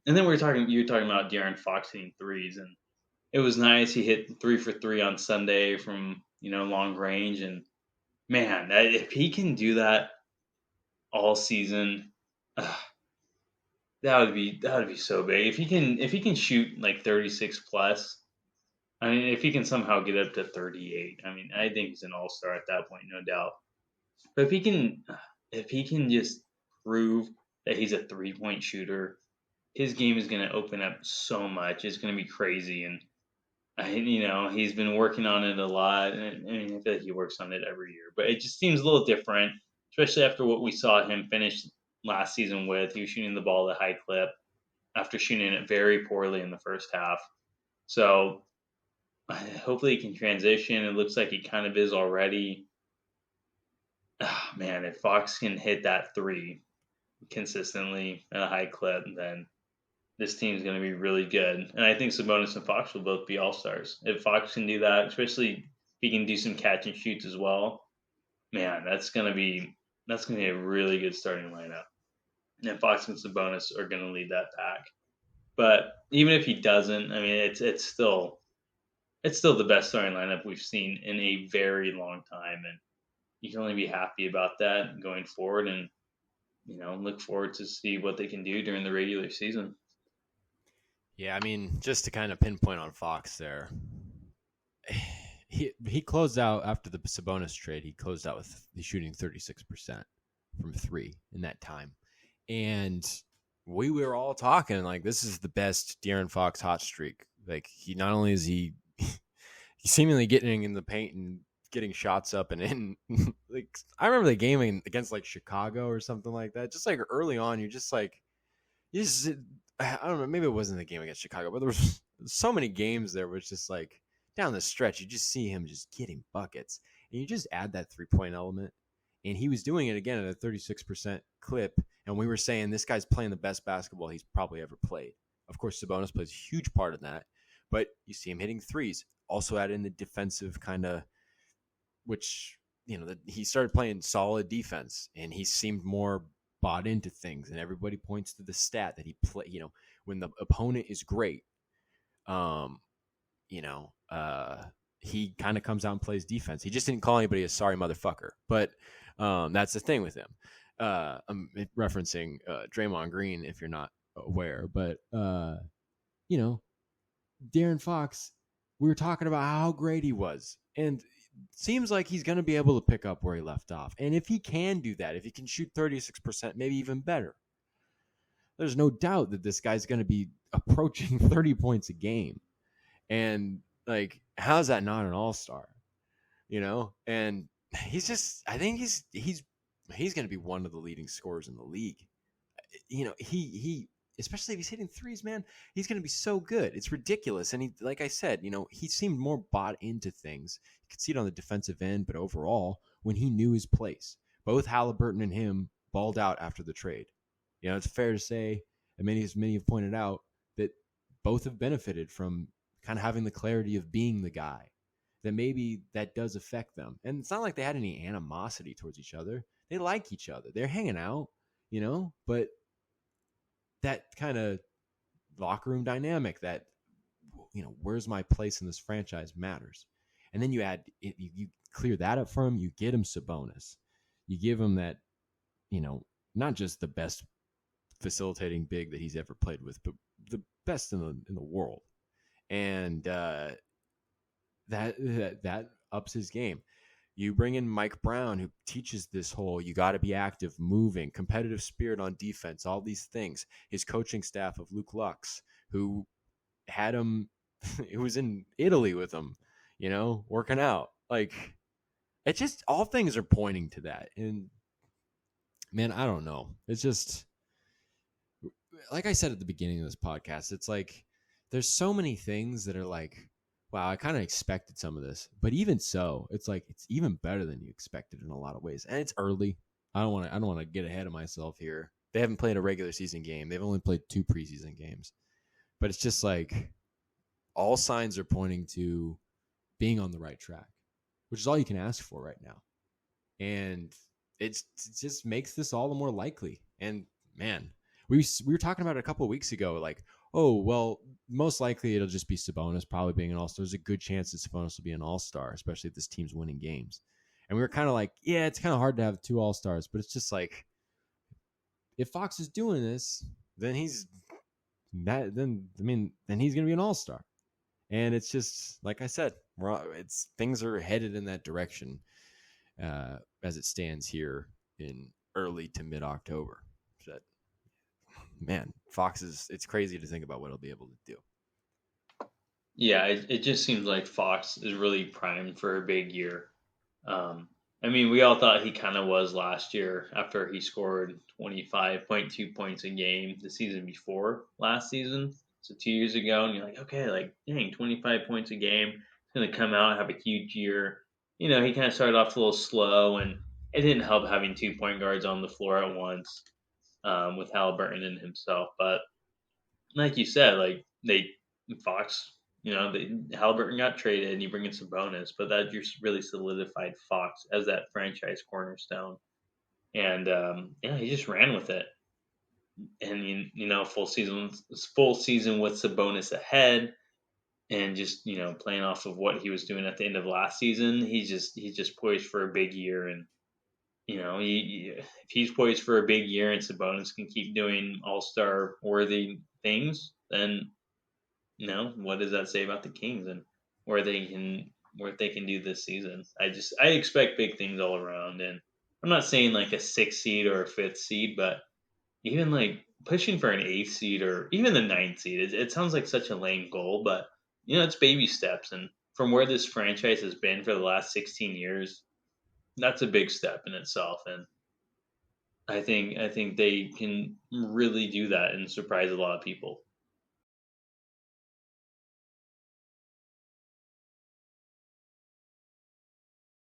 And then you were talking about De'Aaron Fox hitting threes, and it was nice. He hit 3 for 3 on Sunday from long range, and man, if he can do that all season, uh, that would be so big. If he can shoot like 36 plus, I mean, if he can somehow get up to 38, I mean, I think he's an all star at that point, no doubt. But if he can just prove that he's a 3 point shooter, his game is going to open up so much. It's going to be crazy, and he's been working on it a lot. And I mean, I feel like he works on it every year, but it just seems a little different, especially after what we saw him finish last season with. He was shooting the ball at a high clip after shooting it very poorly in the first half. So hopefully he can transition. It looks like he kind of is already. Oh, man, if Fox can hit that three consistently at a high clip, then this team's going to be really good. And I think Sabonis and Fox will both be all stars. If Fox can do that, especially if he can do some catch and shoots as well, man, that's gonna be a really good starting lineup. And Fox and Sabonis are going to lead that pack. But even if he doesn't, I mean, it's still the best starting lineup we've seen in a very long time, and you can only be happy about that going forward. And look forward to see what they can do during the regular season. Yeah, I mean, just to kind of pinpoint on Fox there, he closed out after the Sabonis trade. He closed out with he's shooting 36% from three in that time, and we were all talking like this is the best De'Aaron Fox hot streak. Like he not only is he's seemingly getting in the paint and getting shots up and in. Like I remember the game against like Chicago or something like that. Just like early on, you're just like you just I don't know, maybe it wasn't the game against Chicago, but there was so many games there where it's just like down the stretch, you just see him just getting buckets. And you just add that 3-point element. And he was doing it again at a 36% clip. And we were saying this guy's playing the best basketball he's probably ever played. Of course, Sabonis plays a huge part of that. But you see him hitting threes. Also add in the defensive kind of, which, he started playing solid defense. And he seemed more bought into things. And everybody points to the stat that he play, when the opponent is great, he kind of comes out and plays defense. He just didn't call anybody a sorry motherfucker, but that's the thing with him. I'm referencing Draymond Green if you're not aware, but De'Aaron Fox, we were talking about how great he was, and seems like he's going to be able to pick up where he left off. And if he can do that, if he can shoot 36%, maybe even better, there's no doubt that this guy's going to be approaching 30 points a game. And like, how's that not an all-star? And he's just, I think he's going to be one of the leading scorers in the league. He especially if he's hitting threes, man, he's going to be so good. It's ridiculous. And he, like I said, he seemed more bought into things. You could see it on the defensive end, but overall, when he knew his place, both Halliburton and him balled out after the trade. It's fair to say, and many have pointed out, that both have benefited from kind of having the clarity of being the guy, that maybe that does affect them. And it's not like they had any animosity towards each other. They like each other. They're hanging out, but that kind of locker room dynamic, that, where's my place in this franchise matters. And then you add, you clear that up for him. You get him Sabonis. You give him that, not just the best facilitating big that he's ever played with, but the best in the world. And that ups his game. You bring in Mike Brown, who teaches this whole, you got to be active, moving, competitive spirit on defense, all these things. His coaching staff of Luke Lux, who had him, who was in Italy with him, working out. Like, it just, all things are pointing to that. And man, I don't know. It's just, like I said at the beginning of this podcast, it's like, there's so many things that are like, wow, I kind of expected some of this, but even so, it's like it's even better than you expected in a lot of ways. And it's early. I don't want to get ahead of myself here. They haven't played a regular season game. They've only played 2 preseason games. But it's just like all signs are pointing to being on the right track, which is all you can ask for right now. And it just makes this all the more likely. And man, we were talking about it a couple of weeks ago. Like, oh well, most likely it'll just be Sabonis probably being an all-star. There's a good chance that Sabonis will be an all-star, especially if this team's winning games. And we were kind of like, yeah, it's kind of hard to have two all-stars, but it's just like, if Fox is doing this, then he's that. Then he's gonna be an all-star. And it's just like I said, things are headed in that direction as it stands here in early to mid October. That, man, Fox it's crazy to think about what he'll be able to do. Yeah, it just seems like Fox is really primed for a big year. I mean, we all thought he kind of was last year after he scored 25.2 points a game the season before last season. So 2 years ago, and you're like, okay, like, dang, 25 points a game. He's going to come out and have a huge year. You know, he kind of started off a little slow, and it didn't help having 2 point guards on the floor at once with Halliburton and himself. But like you said, like, Fox, Halliburton got traded and you bring in Sabonis, but that just really solidified Fox as that franchise cornerstone. And he just ran with it. And full season with Sabonis ahead, and just playing off of what he was doing at the end of last season, he's just poised for a big year. And if he's poised for a big year and Sabonis can keep doing all-star worthy things, then what does that say about the Kings and where they can do this season? I expect big things all around, and I'm not saying like a 6th seed or a 5th seed, but even like pushing for an 8th seed or even the 9th seed. It sounds like such a lame goal, but it's baby steps, and from where this franchise has been for the last 16 years, that's a big step in itself, and I think they can really do that and surprise a lot of people.